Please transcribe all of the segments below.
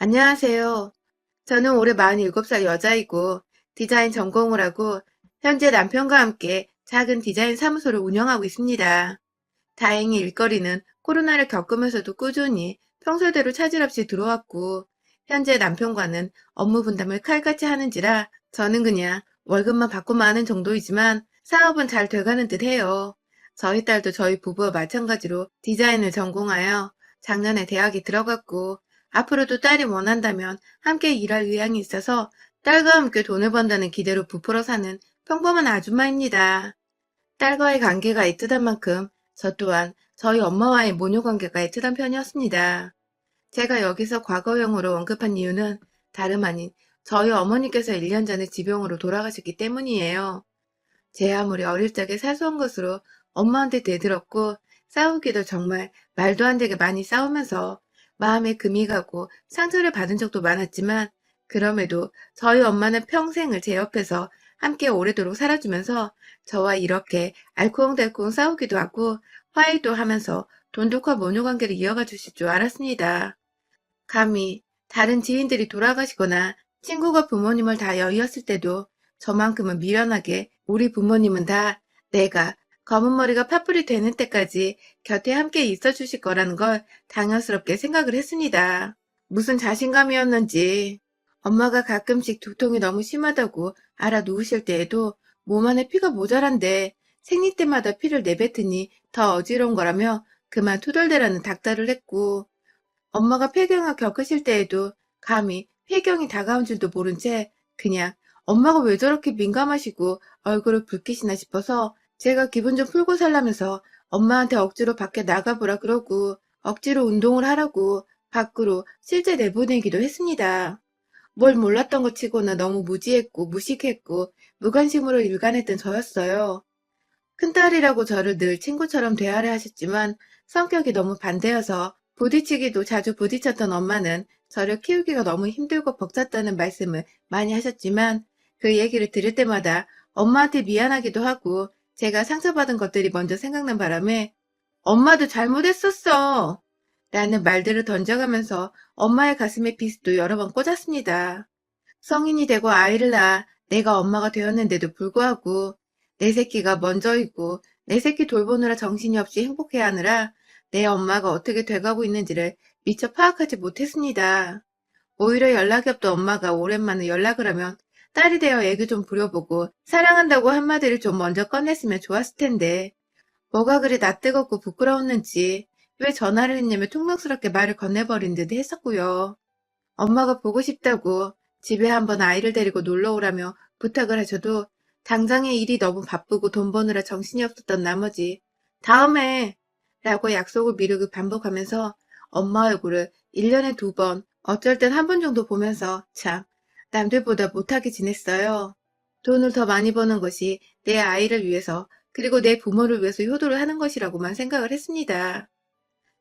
안녕하세요. 저는 올해 47살 여자이고 디자인 전공을 하고 현재 남편과 함께 작은 디자인 사무소를 운영하고 있습니다. 다행히 일거리는 코로나를 겪으면서도 꾸준히 평소대로 차질 없이 들어왔고 현재 남편과는 업무 분담을 칼같이 하는지라 저는 그냥 월급만 받고만 하는 정도이지만 사업은 잘 돼가는 듯 해요. 저희 딸도 저희 부부와 마찬가지로 디자인을 전공하여 작년에 대학에 들어갔고 앞으로도 딸이 원한다면 함께 일할 의향이 있어서 딸과 함께 돈을 번다는 기대로 부풀어 사는 평범한 아줌마입니다. 딸과의 관계가 애틋한 만큼 저 또한 저희 엄마와의 모녀 관계가 애틋한 편이었습니다. 제가 여기서 과거형으로 언급한 이유는 다름 아닌 저희 어머니께서 1년 전에 지병으로 돌아가셨기 때문이에요. 제 아무리 어릴 적에 사소한 것으로 엄마한테 대들었고 싸우기도 정말 말도 안 되게 많이 싸우면서 마음에 금이 가고 상처를 받은 적도 많았지만 그럼에도 저희 엄마는 평생을 제 옆에서 함께 오래도록 살아주면서 저와 이렇게 알콩달콩 싸우기도 하고 화해도 하면서 돈독한 모녀 관계를 이어가 주실 줄 알았습니다. 감히 다른 지인들이 돌아가시거나 친구가 부모님을 다 여의었을 때도 저만큼은 미련하게 우리 부모님은 다 내가 검은 머리가 파뿌리 되는 때까지 곁에 함께 있어 주실 거라는 걸 당연스럽게 생각을 했습니다. 무슨 자신감이었는지 엄마가 가끔씩 두통이 너무 심하다고 알아 누우실 때에도 몸 안에 피가 모자란데 생리 때마다 피를 내뱉으니 더 어지러운 거라며 그만 투덜대라는 닥달을 했고 엄마가 폐경을 겪으실 때에도 감히 폐경이 다가온 줄도 모른 채 그냥 엄마가 왜 저렇게 민감하시고 얼굴을 붉히시나 싶어서 제가 기분 좀 풀고 살라면서 엄마한테 억지로 밖에 나가보라 그러고 억지로 운동을 하라고 밖으로 실제 내보내기도 했습니다. 뭘 몰랐던 것 치고는 너무 무지했고 무식했고 무관심으로 일관했던 저였어요. 큰딸이라고 저를 늘 친구처럼 대하려 하셨지만 성격이 너무 반대여서 부딪히기도 자주 부딪혔던 엄마는 저를 키우기가 너무 힘들고 벅찼다는 말씀을 많이 하셨지만 그 얘기를 들을 때마다 엄마한테 미안하기도 하고 제가 상처받은 것들이 먼저 생각난 바람에 엄마도 잘못했었어 라는 말들을 던져가면서 엄마의 가슴에 비스도 여러 번 꽂았습니다. 성인이 되고 아이를 낳아 내가 엄마가 되었는데도 불구하고 내 새끼가 먼저이고 내 새끼 돌보느라 정신이 없이 행복해하느라 내 엄마가 어떻게 돼가고 있는지를 미처 파악하지 못했습니다. 오히려 연락이 없던 엄마가 오랜만에 연락을 하면 딸이 되어 애교 좀 부려보고 사랑한다고 한마디를 좀 먼저 꺼냈으면 좋았을 텐데 뭐가 그리 낯뜨겁고 부끄러웠는지 왜 전화를 했냐며 퉁명스럽게 말을 건네버린 듯 했었고요. 엄마가 보고 싶다고 집에 한번 아이를 데리고 놀러 오라며 부탁을 하셔도 당장의 일이 너무 바쁘고 돈 버느라 정신이 없었던 나머지 다음에 라고 약속을 미루고 반복하면서 엄마 얼굴을 1년에 2번, 어쩔 땐 한 번 정도 보면서 참 남들보다 못하게 지냈어요. 돈을 더 많이 버는 것이 내 아이를 위해서 그리고 내 부모를 위해서 효도를 하는 것이라고만 생각을 했습니다.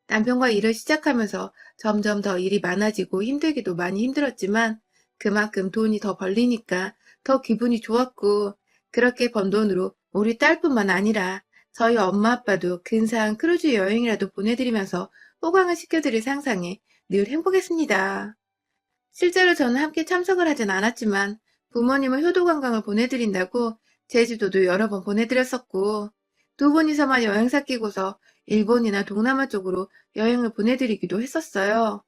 남편과 일을 시작하면서 점점 더 일이 많아지고 힘들기도 많이 힘들었지만 그만큼 돈이 더 벌리니까 더 기분이 좋았고 그렇게 번 돈으로 우리 딸뿐만 아니라 저희 엄마 아빠도 근사한 크루즈 여행이라도 보내드리면서 호강을 시켜드릴 상상에 늘 행복했습니다. 실제로 저는 함께 참석을 하진 않았지만 부모님은 효도관광을 보내드린다고 제주도도 여러 번 보내드렸었고 두 분이서만 여행사 끼고서 일본이나 동남아 쪽으로 여행을 보내드리기도 했었어요.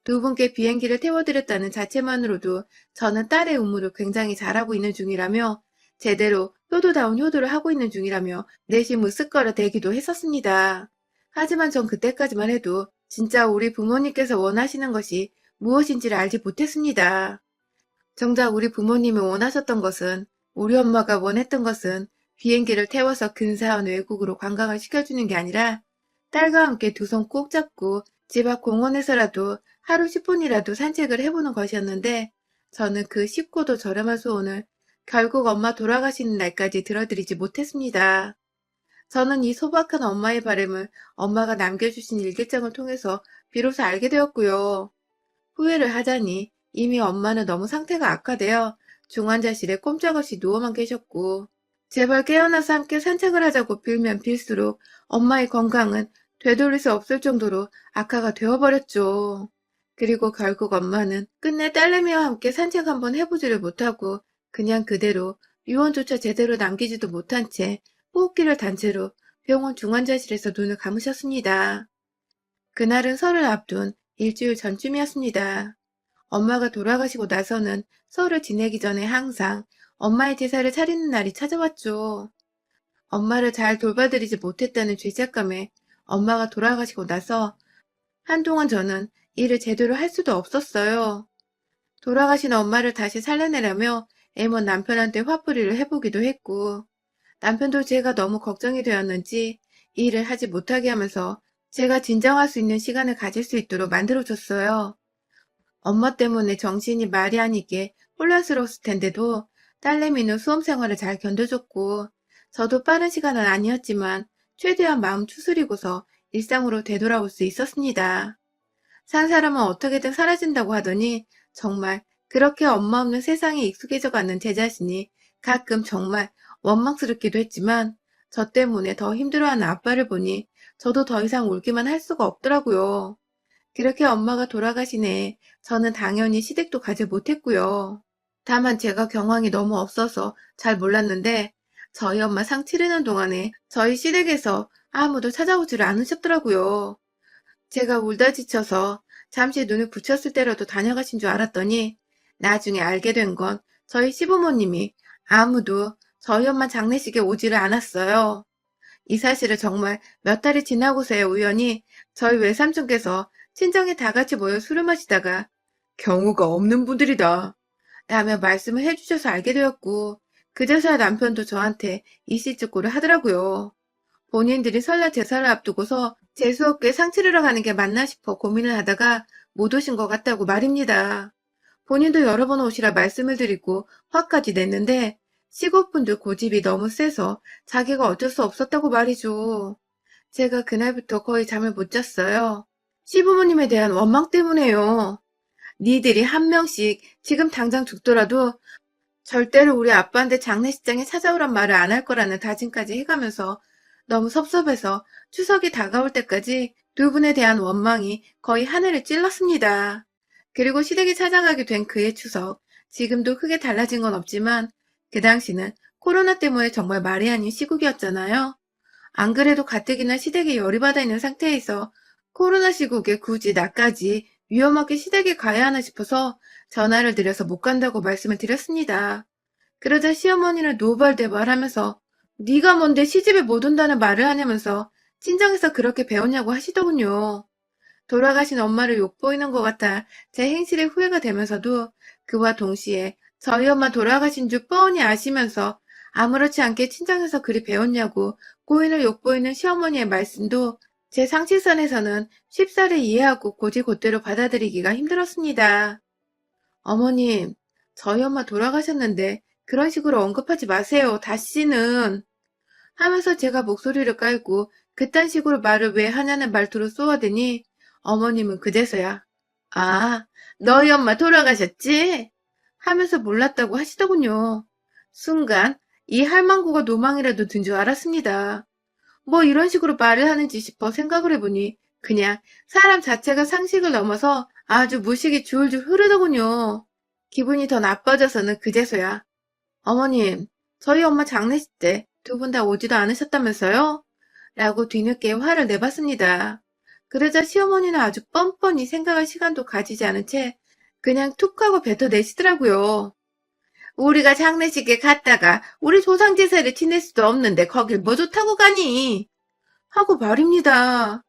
두 분께 비행기를 태워드렸다는 자체만으로도 저는 딸의 의무를 굉장히 잘하고 있는 중이라며 제대로 효도다운 효도를 하고 있는 중이라며 내심 으쓱거려 대기도 했었습니다. 하지만 전 그때까지만 해도 진짜 우리 부모님께서 원하시는 것이 무엇인지를 알지 못했습니다. 정작 우리 부모님이 원하셨던 것은 우리 엄마가 원했던 것은 비행기를 태워서 근사한 외국으로 관광을 시켜주는 게 아니라 딸과 함께 두 손 꼭 잡고 집 앞 공원에서라도 하루 10분이라도 산책을 해보는 것이었는데 저는 그 쉽고도 저렴한 소원을 결국 엄마 돌아가시는 날까지 들어드리지 못했습니다. 저는 이 소박한 엄마의 바람을 엄마가 남겨주신 일기장을 통해서 비로소 알게 되었고요. 후회를 하자니 이미 엄마는 너무 상태가 악화되어 중환자실에 꼼짝없이 누워만 계셨고 제발 깨어나서 함께 산책을 하자고 빌면 빌수록 엄마의 건강은 되돌릴 수 없을 정도로 악화가 되어버렸죠. 그리고 결국 엄마는 끝내 딸내미와 함께 산책 한번 해보지를 못하고 그냥 그대로 유언조차 제대로 남기지도 못한 채 호흡기를 단 채로 병원 중환자실에서 눈을 감으셨습니다. 그날은 설을 앞둔 일주일 전쯤이었습니다. 엄마가 돌아가시고 나서는 설을 지내기 전에 항상 엄마의 제사를 차리는 날이 찾아왔죠. 엄마를 잘 돌봐드리지 못했다는 죄책감에 엄마가 돌아가시고 나서 한동안 저는 일을 제대로 할 수도 없었어요. 돌아가신 엄마를 다시 살려내려며 애먼 남편한테 화풀이를 해보기도 했고, 남편도 제가 너무 걱정이 되었는지 일을 하지 못하게 하면서 제가 진정할 수 있는 시간을 가질 수 있도록 만들어줬어요. 엄마 때문에 정신이 말이 아니게 혼란스러웠을 텐데도 딸내미는 수험 생활을 잘 견뎌줬고, 저도 빠른 시간은 아니었지만 최대한 마음 추스리고서 일상으로 되돌아올 수 있었습니다. 산 사람은 어떻게든 사라진다고 하더니 정말 그렇게 엄마 없는 세상에 익숙해져 가는 제 자신이 가끔 정말 원망스럽기도 했지만 저 때문에 더 힘들어하는 아빠를 보니 저도 더 이상 울기만 할 수가 없더라고요. 그렇게 엄마가 돌아가신 해에 저는 당연히 시댁도 가지 못했고요. 다만 제가 경황이 너무 없어서 잘 몰랐는데 저희 엄마 상 치르는 동안에 저희 시댁에서 아무도 찾아오지를 않으셨더라고요. 제가 울다 지쳐서 잠시 눈을 붙였을 때라도 다녀가신 줄 알았더니 나중에 알게 된 건 저희 시부모님이 아무도 저희 엄마 장례식에 오지를 않았어요. 이 사실을 정말 몇 달이 지나고서야 우연히 저희 외삼촌께서 친정에 다 같이 모여 술을 마시다가 경우가 없는 분들이다 라며 말씀을 해주셔서 알게 되었고 그제서야 남편도 저한테 이실직고를 하더라고요. 본인들이 설날 제사를 앞두고서 재수없게 상치르러 가는 게 맞나 싶어 고민을 하다가 못 오신 것 같다고 말입니다. 본인도 여러 번 오시라 말씀을 드리고 화까지 냈는데 시골분들 고집이 너무 세서 자기가 어쩔 수 없었다고 말이죠. 제가 그날부터 거의 잠을 못 잤어요. 시부모님에 대한 원망 때문에요. 니들이 한 명씩 지금 당장 죽더라도 절대로 우리 아빠한테 장례식장에 찾아오란 말을 안 할 거라는 다짐까지 해가면서 너무 섭섭해서 추석이 다가올 때까지 두 분에 대한 원망이 거의 하늘을 찔렀습니다. 그리고 시댁에 찾아가게 된 그해 추석, 지금도 크게 달라진 건 없지만 그 당시는 코로나 때문에 정말 말이 아닌 시국이었잖아요. 안 그래도 가뜩이나 시댁에 열이 받아 있는 상태에서 코로나 시국에 굳이 나까지 위험하게 시댁에 가야 하나 싶어서 전화를 드려서 못 간다고 말씀을 드렸습니다. 그러자 시어머니는 노발대발하면서 네가 뭔데 시집에 못 온다는 말을 하냐면서 친정에서 그렇게 배웠냐고 하시더군요. 돌아가신 엄마를 욕보이는 것 같아 제 행실에 후회가 되면서도 그와 동시에 저희 엄마 돌아가신 줄 뻔히 아시면서 아무렇지 않게 친정에서 그리 배웠냐고 고인을 욕보이는 시어머니의 말씀도 제 상식선에서는 쉽사리 이해하고 곧이곧대로 받아들이기가 힘들었습니다. 어머님, 저희 엄마 돌아가셨는데 그런 식으로 언급하지 마세요. 다시는. 하면서 제가 목소리를 깔고 그딴 식으로 말을 왜 하냐는 말투로 쏘아대니 어머님은 그제서야 아, 너희 엄마 돌아가셨지? 하면서 몰랐다고 하시더군요. 순간 이 할망구가 노망이라도 든 줄 알았습니다. 뭐 이런 식으로 말을 하는지 싶어 생각을 해보니 그냥 사람 자체가 상식을 넘어서 아주 무식이 줄줄 흐르더군요. 기분이 더 나빠져서는 그제서야 어머님, 저희 엄마 장례식 때 두 분 다 오지도 않으셨다면서요? 라고 뒤늦게 화를 내봤습니다. 그러자 시어머니는 아주 뻔뻔히 생각할 시간도 가지지 않은 채 그냥 툭 하고 뱉어내시더라고요. 우리가 장례식에 갔다가 우리 조상 제사를 지낼 수도 없는데 거길 뭐 좋다고 가니? 하고 말입니다.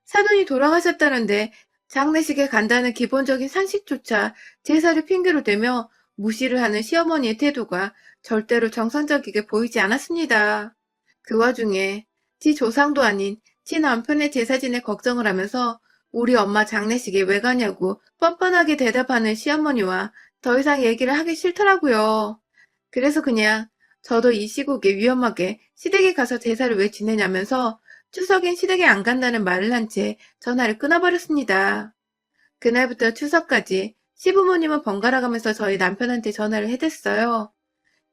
사돈이 돌아가셨다는데 장례식에 간다는 기본적인 상식조차 제사를 핑계로 대며 무시를 하는 시어머니의 태도가 절대로 정상적이게 보이지 않았습니다. 그 와중에 지 조상도 아닌 지 남편의 제사진에 걱정을 하면서 우리 엄마 장례식에 왜 가냐고 뻔뻔하게 대답하는 시어머니와 더 이상 얘기를 하기 싫더라고요. 그래서 그냥 저도 이 시국에 위험하게 시댁에 가서 제사를 왜 지내냐면서 추석엔 시댁에 안 간다는 말을 한 채 전화를 끊어버렸습니다. 그날부터 추석까지 시부모님은 번갈아 가면서 저희 남편한테 전화를 해댔어요.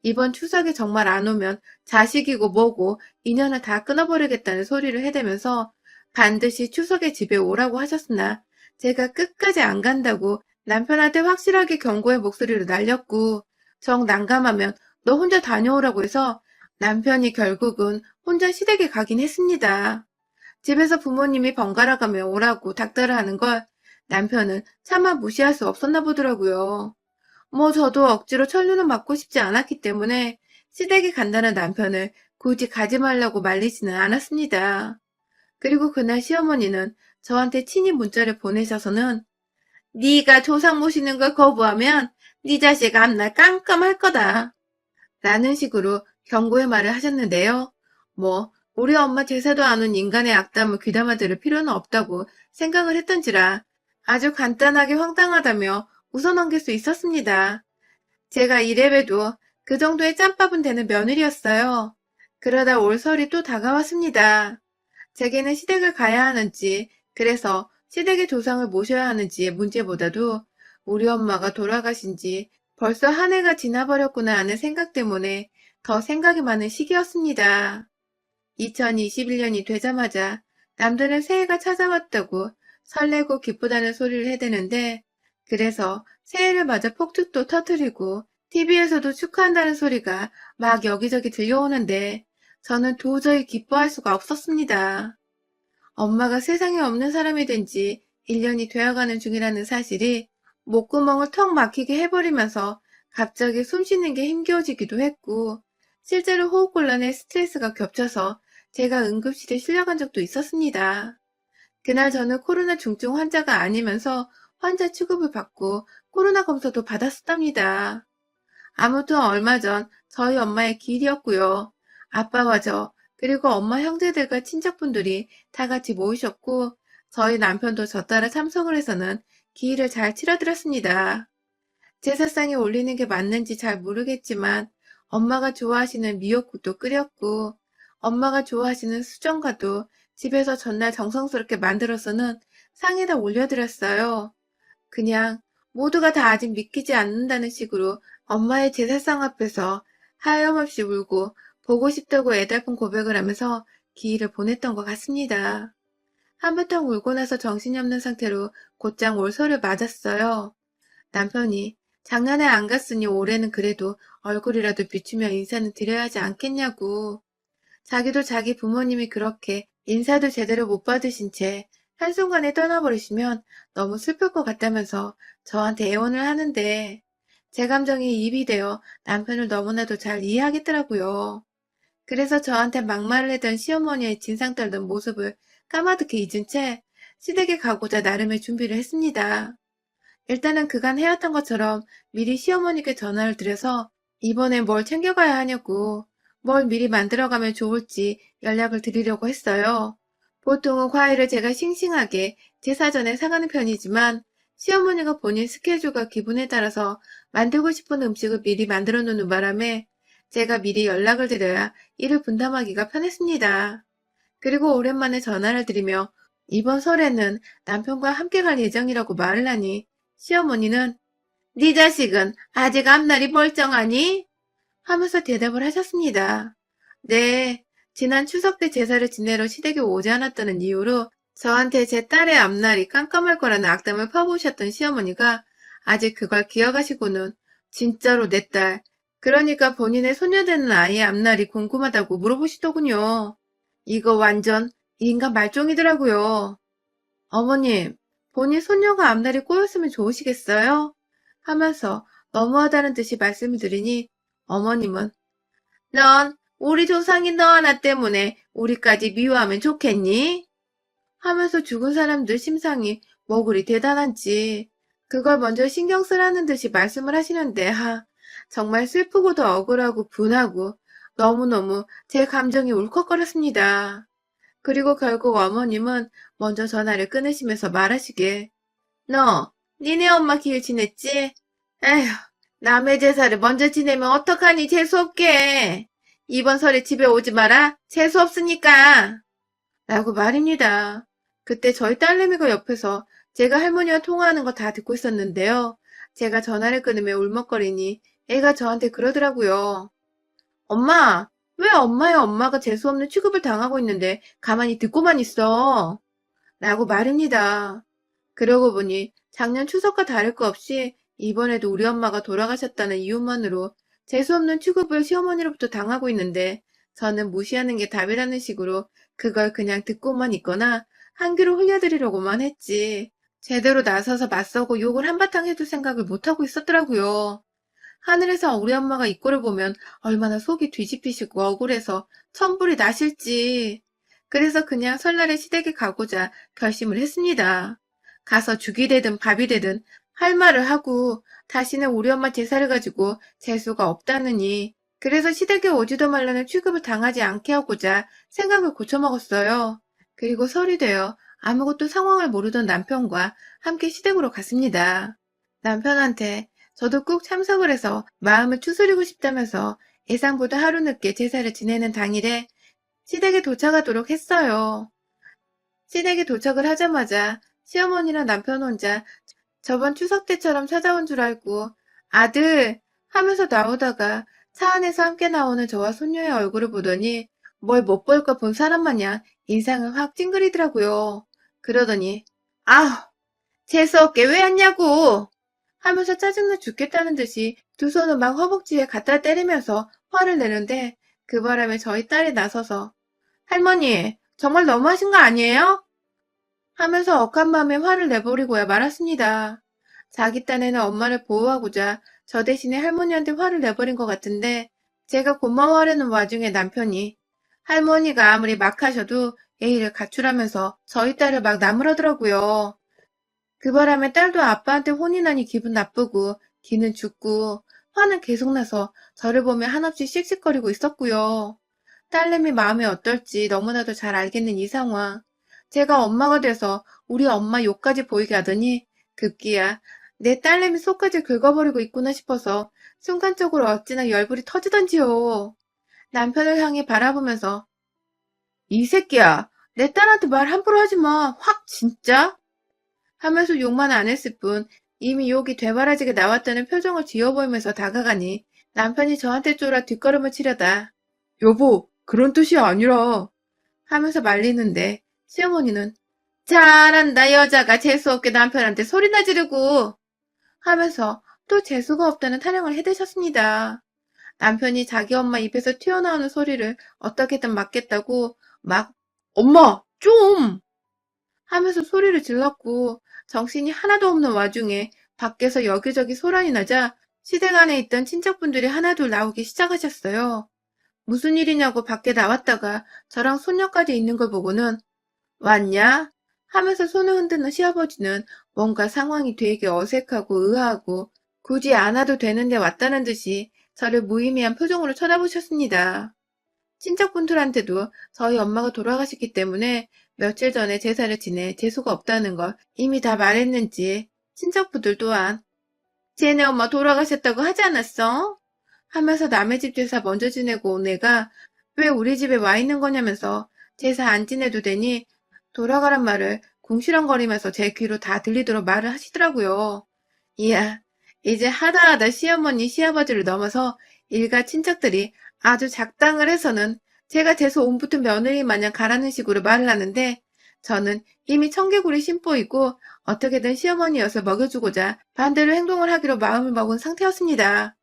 이번 추석에 정말 안 오면 자식이고 뭐고 인연을 다 끊어버리겠다는 소리를 해대면서 반드시 추석에 집에 오라고 하셨으나 제가 끝까지 안 간다고 남편한테 확실하게 경고의 목소리로 날렸고, 정 난감하면 너 혼자 다녀오라고 해서 남편이 결국은 혼자 시댁에 가긴 했습니다. 집에서 부모님이 번갈아 가며 오라고 닥달을 하는 걸 남편은 차마 무시할 수 없었나 보더라고요. 뭐 저도 억지로 천류는 맞고 싶지 않았기 때문에 시댁에 간다는 남편을 굳이 가지 말라고 말리지는 않았습니다. 그리고 그날 시어머니는 저한테 친히 문자를 보내셔서는 네가 조상 모시는 걸 거부하면 네 자식 앞날 깜깜할 거다 라는 식으로 경고의 말을 하셨는데요. 뭐 우리 엄마 제사도 안 온 인간의 악담을 귀담아 들을 필요는 없다고 생각을 했던지라 아주 간단하게 황당하다며 웃어넘길 수 있었습니다. 제가 이래봬도 그 정도의 짬밥은 되는 며느리였어요. 그러다 올 설이 또 다가왔습니다. 제게는 시댁을 가야 하는지, 그래서 시댁의 조상을 모셔야 하는지의 문제보다도 우리 엄마가 돌아가신 지 벌써 한 해가 지나버렸구나 하는 생각 때문에 더 생각이 많은 시기였습니다. 2021년이 되자마자 남들은 새해가 찾아왔다고 설레고 기쁘다는 소리를 해대는데, 그래서 새해를 맞아 폭죽도 터뜨리고 TV에서도 축하한다는 소리가 막 여기저기 들려오는데 저는 도저히 기뻐할 수가 없었습니다. 엄마가 세상에 없는 사람이 된 지 1년이 되어가는 중이라는 사실이 목구멍을 턱 막히게 해버리면서 갑자기 숨 쉬는 게 힘겨워지기도 했고, 실제로 호흡곤란에 스트레스가 겹쳐서 제가 응급실에 실려간 적도 있었습니다. 그날 저는 코로나 중증 환자가 아니면서 환자 취급을 받고 코로나 검사도 받았었답니다. 아무튼 얼마 전 저희 엄마의 기일이었고요. 아빠와 저, 그리고 엄마 형제들과 친척분들이 다 같이 모이셨고, 저희 남편도 저 따라 참석을 해서는 기일을 잘 치러드렸습니다. 제사상에 올리는 게 맞는지 잘 모르겠지만, 엄마가 좋아하시는 미역국도 끓였고, 엄마가 좋아하시는 수정과도 집에서 전날 정성스럽게 만들어서는 상에다 올려드렸어요. 그냥 모두가 다 아직 믿기지 않는다는 식으로 엄마의 제사상 앞에서 하염없이 울고 보고 싶다고 애달픈 고백을 하면서 기일을 보냈던 것 같습니다. 한바탕 울고 나서 정신이 없는 상태로 곧장 올서를 맞았어요. 남편이 장난에 안 갔으니 올해는 그래도 얼굴이라도 비추며 인사는 드려야 하지 않겠냐고. 자기도 자기 부모님이 그렇게 인사도 제대로 못 받으신 채 한순간에 떠나버리시면 너무 슬플 것 같다면서 저한테 애원을 하는데, 제 감정이 입이 되어 남편을 너무나도 잘 이해하겠더라고요. 그래서 저한테 막말을 했던 시어머니의 진상 떨던 모습을 까마득히 잊은 채 시댁에 가고자 나름의 준비를 했습니다. 일단은 그간 해왔던 것처럼 미리 시어머니께 전화를 드려서 이번에 뭘 챙겨가야 하냐고, 뭘 미리 만들어가면 좋을지 연락을 드리려고 했어요. 보통은 과일을 제가 싱싱하게 제 사전에 사가는 편이지만 시어머니가 본인 스케줄과 기분에 따라서 만들고 싶은 음식을 미리 만들어 놓는 바람에 제가 미리 연락을 드려야 일을 분담하기가 편했습니다. 그리고 오랜만에 전화를 드리며 이번 설에는 남편과 함께 갈 예정이라고 말을 하니 시어머니는 네 자식은 아직 앞날이 멀쩡하니? 하면서 대답을 하셨습니다. 네, 지난 추석 때 제사를 지내러 시댁에 오지 않았다는 이유로 저한테 제 딸의 앞날이 깜깜할 거라는 악담을 퍼부으셨던 시어머니가 아직 그걸 기억하시고는 진짜로 내 딸, 그러니까 본인의 소녀되는 아이의 앞날이 궁금하다고 물어보시더군요. 이거 완전 인간 말종이더라고요. 어머님, 본인 손녀가 앞날이 꼬였으면 좋으시겠어요? 하면서 너무하다는 듯이 말씀을 드리니 어머님은 넌 우리 조상인 너 하나 때문에 우리까지 미워하면 좋겠니? 하면서 죽은 사람들 심상이 뭐 그리 대단한지 그걸 먼저 신경 쓰라는 듯이 말씀을 하시는데 정말 슬프고도 억울하고 분하고 너무너무 제 감정이 울컥거렸습니다. 그리고 결국 어머님은 먼저 전화를 끊으시면서 말하시길 너 니네 엄마 기일 지냈지? 에휴 남의 제사를 먼저 지내면 어떡하니 재수없게 이번 설에 집에 오지 마라 재수없으니까 라고 말입니다. 그때 저희 딸내미가 옆에서 제가 할머니와 통화하는 거 다 듣고 있었는데요. 제가 전화를 끊으며 울먹거리니 애가 저한테 그러더라고요. 엄마, 왜 엄마의 엄마가 재수없는 취급을 당하고 있는데 가만히 듣고만 있어? 라고 말입니다. 그러고 보니 작년 추석과 다를 거 없이 이번에도 우리 엄마가 돌아가셨다는 이유만으로 재수없는 취급을 시어머니로부터 당하고 있는데 저는 무시하는 게 답이라는 식으로 그걸 그냥 듣고만 있거나 한 귀로 흘려드리려고만 했지. 제대로 나서서 맞서고 욕을 한바탕 해줄 생각을 못하고 있었더라고요. 하늘에서 우리 엄마가 이 꼴을 보면 얼마나 속이 뒤집히시고 억울해서 천불이 나실지. 그래서 그냥 설날에 시댁에 가고자 결심을 했습니다. 가서 죽이 되든 밥이 되든 할 말을 하고 다시는 우리 엄마 제사를 가지고 재수가 없다느니 그래서 시댁에 오지도 말라는 취급을 당하지 않게 하고자 생각을 고쳐먹었어요. 그리고 설이 되어 아무것도 상황을 모르던 남편과 함께 시댁으로 갔습니다. 남편한테 저도 꼭 참석을 해서 마음을 추스리고 싶다면서 예상보다 하루 늦게 제사를 지내는 당일에 시댁에 도착하도록 했어요. 시댁에 도착을 하자마자 시어머니랑 남편 혼자 저번 추석 때처럼 찾아온 줄 알고 아들 하면서 나오다가 차 안에서 함께 나오는 저와 손녀의 얼굴을 보더니 뭘 못 볼 거 본 사람 마냥 인상을 확 찡그리더라고요. 그러더니 아 재수없게 왜 왔냐고 하면서 짜증나 죽겠다는 듯이 두 손을 막 허벅지에 갖다 때리면서 화를 내는데 그 바람에 저희 딸이 나서서 할머니 정말 너무하신 거 아니에요? 하면서 억한 마음에 화를 내버리고야 말았습니다. 자기 딴에는 엄마를 보호하고자 저 대신에 할머니한테 화를 내버린 것 같은데 제가 고마워하려는 와중에 남편이 할머니가 아무리 막 하셔도 예의를 갖추라면서 저희 딸을 막 나무라더라고요. 그 바람에 딸도 아빠한테 혼이 나니 기분 나쁘고 기는 죽고 화는 계속 나서 저를 보며 한없이 씩씩거리고 있었고요. 딸내미 마음이 어떨지 너무나도 잘 알겠는 이 상황. 제가 엄마가 돼서 우리 엄마 욕까지 보이게 하더니 급기야 내 딸내미 속까지 긁어버리고 있구나 싶어서 순간적으로 어찌나 열불이 터지던지요. 남편을 향해 바라보면서 이 새끼야 내 딸한테 말 함부로 하지 마. 확 진짜? 하면서 욕만 안 했을 뿐 이미 욕이 되바라지게 나왔다는 표정을 지어 보이면서 다가가니 남편이 저한테 쫄아 뒷걸음을 치려다 여보 그런 뜻이 아니라 하면서 말리는데 시어머니는 잘한다 여자가 재수없게 남편한테 소리나 지르고 하면서 또 재수가 없다는 타령을 해대셨습니다. 남편이 자기 엄마 입에서 튀어나오는 소리를 어떻게든 막겠다고 막 엄마 좀 하면서 소리를 질렀고 정신이 하나도 없는 와중에 밖에서 여기저기 소란이 나자 시댁 안에 있던 친척분들이 하나둘 나오기 시작하셨어요. 무슨 일이냐고 밖에 나왔다가 저랑 손녀까지 있는 걸 보고는 왔냐? 하면서 손을 흔드는 시아버지는 뭔가 상황이 되게 어색하고 의아하고 굳이 안 와도 되는데 왔다는 듯이 저를 무의미한 표정으로 쳐다보셨습니다. 친척분들한테도 저희 엄마가 돌아가셨기 때문에 며칠 전에 제사를 지내 재수가 없다는 걸 이미 다 말했는지 친척분들 또한 쟤네 엄마 돌아가셨다고 하지 않았어? 하면서 남의 집 제사 먼저 지내고 온 애가 왜 우리 집에 와 있는 거냐면서 제사 안 지내도 되니 돌아가란 말을 궁시렁거리면서 제 귀로 다 들리도록 말을 하시더라고요. 이야, 이제 하다하다 시어머니, 시아버지를 넘어서 일가 친척들이 아주 작당을 해서는 제가 재수 온 붙은 며느리 마냥 가라는 식으로 말을 하는데 저는 이미 청개구리 심보이고 어떻게든 시어머니 엿을 먹여주고자 반대로 행동을 하기로 마음을 먹은 상태였습니다.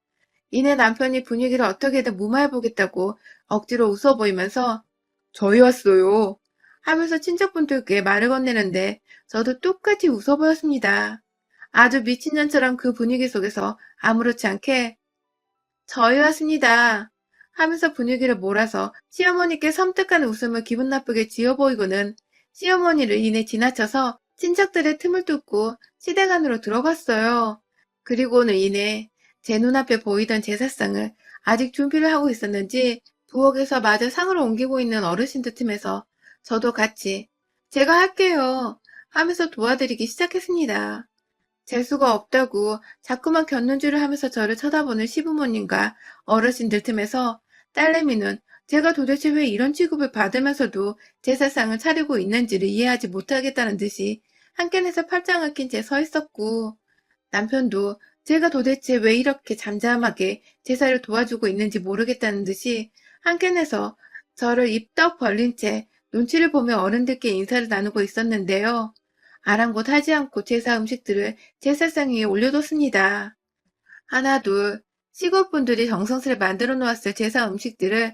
이내 남편이 분위기를 어떻게든 무마해보겠다고 억지로 웃어 보이면서 저희 왔어요 하면서 친척분들께 말을 건네는데 저도 똑같이 웃어 보였습니다. 아주 미친년처럼 그 분위기 속에서 아무렇지 않게 저희 왔습니다 하면서 분위기를 몰아서 시어머니께 섬뜩한 웃음을 기분 나쁘게 지어 보이고는 시어머니를 이내 지나쳐서 친척들의 틈을 뚫고 시댁 안으로 들어갔어요. 그리고는 이내 제 눈앞에 보이던 제사상을 아직 준비를 하고 있었는지 부엌에서 마저 상을 옮기고 있는 어르신들 틈에서 저도 같이 제가 할게요 하면서 도와드리기 시작했습니다. 재수가 없다고 자꾸만 곁눈질을 하면서 저를 쳐다보는 시부모님과 어르신들 틈에서 딸내미는 제가 도대체 왜 이런 취급을 받으면서도 제사상을 차리고 있는지를 이해하지 못하겠다는 듯이 한켠에서 팔짱을 낀 채 서 있었고 남편도 제가 도대체 왜 이렇게 잠잠하게 제사를 도와주고 있는지 모르겠다는 듯이 한켠에서 저를 입덕 벌린 채 눈치를 보며 어른들께 인사를 나누고 있었는데요. 아랑곳하지 않고 제사 음식들을 제사상 위에 올려뒀습니다. 하나, 둘, 시골분들이 정성스레 만들어 놓았을 제사 음식들을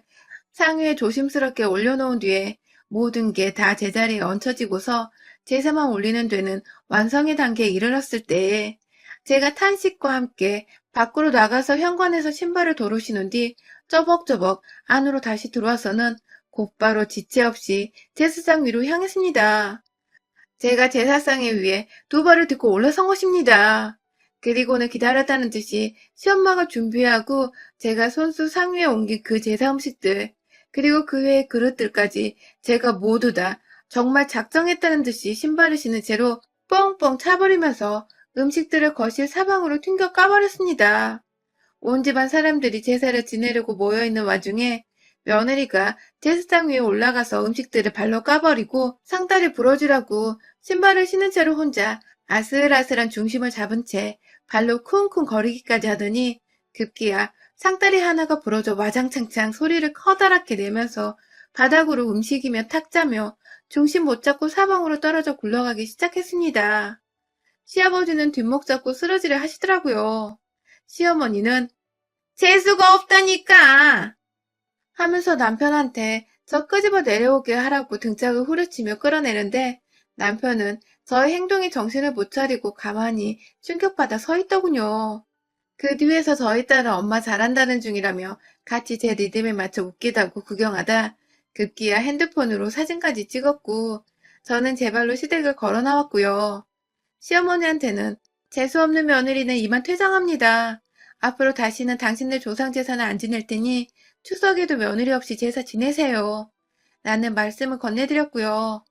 상 위에 조심스럽게 올려놓은 뒤에 모든 게 다 제자리에 얹혀지고서 제사만 올리는 데는 완성의 단계에 이르렀을 때에 제가 탄식과 함께 밖으로 나가서 현관에서 신발을 도로 신은 뒤 쪼벅쪼벅 안으로 다시 들어와서는 곧바로 지체 없이 제사상 위로 향했습니다. 제가 제사상에 위해 두 발을 딛고 올라선 것입니다. 그리고는 기다렸다는 듯이 시엄마가 준비하고 제가 손수 상 위에 옮긴 그 제사 음식들, 그리고 그 외의 그릇들까지 제가 모두 다 정말 작정했다는 듯이 신발을 신은 채로 뻥뻥 차버리면서 음식들을 거실 사방으로 튕겨 까버렸습니다. 온 집안 사람들이 제사를 지내려고 모여있는 와중에 며느리가 제사장 위에 올라가서 음식들을 발로 까버리고 상다리 부러지라고 신발을 신은 채로 혼자 아슬아슬한 중심을 잡은 채 발로 쿵쿵 거리기까지 하더니 급기야 상다리 하나가 부러져 와장창창 소리를 커다랗게 내면서 바닥으로 움직이며 탁자며 중심 못 잡고 사방으로 떨어져 굴러가기 시작했습니다. 시아버지는 뒷목 잡고 쓰러지를 하시더라고요. 시어머니는 재수가 없다니까! 하면서 남편한테 저 끄집어 내려오게 하라고 등짝을 후려치며 끌어내는데 남편은 저의 행동에 정신을 못 차리고 가만히 충격받아 서 있더군요. 그 뒤에서 저희 딸은 엄마 잘한다는 중이라며 같이 제 리듬에 맞춰 웃기다고 구경하다 급기야 핸드폰으로 사진까지 찍었고 저는 제 발로 시댁을 걸어 나왔고요. 시어머니한테는 재수없는 며느리는 이만 퇴장합니다. 앞으로 다시는 당신들 조상 제사는 안 지낼 테니 추석에도 며느리 없이 제사 지내세요. 라는 말씀을 건네드렸고요.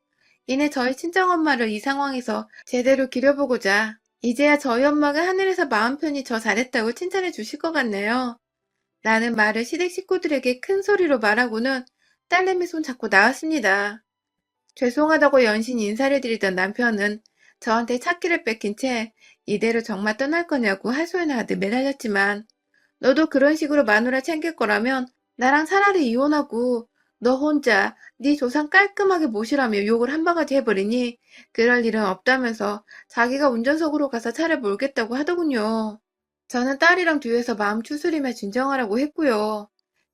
이내 저희 친정엄마를 이 상황에서 제대로 기려보고자 이제야 저희 엄마가 하늘에서 마음 편히 저 잘했다고 칭찬해 주실 것 같네요. 라는 말을 시댁 식구들에게 큰 소리로 말하고는 딸내미 손 잡고 나왔습니다. 죄송하다고 연신 인사를 드리던 남편은 저한테 차키를 뺏긴 채 이대로 정말 떠날 거냐고 하소연을 하듯 매달렸지만 너도 그런 식으로 마누라 챙길 거라면 나랑 차라리 이혼하고 너 혼자 네 조상 깔끔하게 모시라며 욕을 한 바가지 해버리니 그럴 일은 없다면서 자기가 운전석으로 가서 차를 몰겠다고 하더군요. 저는 딸이랑 뒤에서 마음 추스리며 진정하라고 했고요.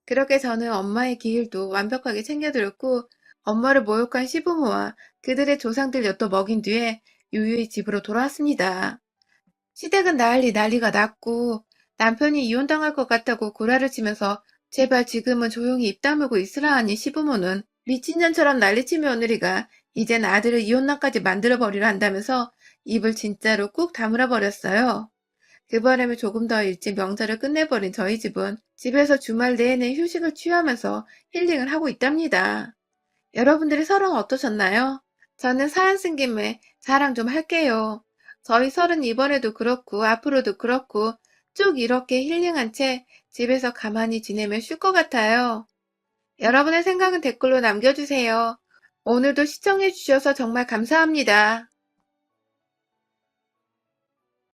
그렇게 저는 엄마의 기일도 완벽하게 챙겨드렸고 엄마를 모욕한 시부모와 그들의 조상들 엿도 먹인 뒤에 유유히 집으로 돌아왔습니다. 시댁은 난리가 났고 남편이 이혼당할 것 같다고 구라를 치면서 제발 지금은 조용히 입 다물고 있으라 하니 시부모는 미친년처럼 난리친 며느리가 이젠 아들을 이혼남까지 만들어버리려 한다면서 입을 진짜로 꾹 다물어 버렸어요. 그 바람에 조금 더 일찍 명절을 끝내버린 저희 집은 집에서 주말 내내 휴식을 취하면서 힐링을 하고 있답니다. 여러분들의 설은 어떠셨나요? 저는 사연 쓴 김에 자랑 좀 할게요. 저희 설은 이번에도 그렇고 앞으로도 그렇고 쭉 이렇게 힐링한 채 집에서 가만히 지내면 쉴 것 같아요. 여러분의 생각은 댓글로 남겨주세요. 오늘도 시청해주셔서 정말 감사합니다.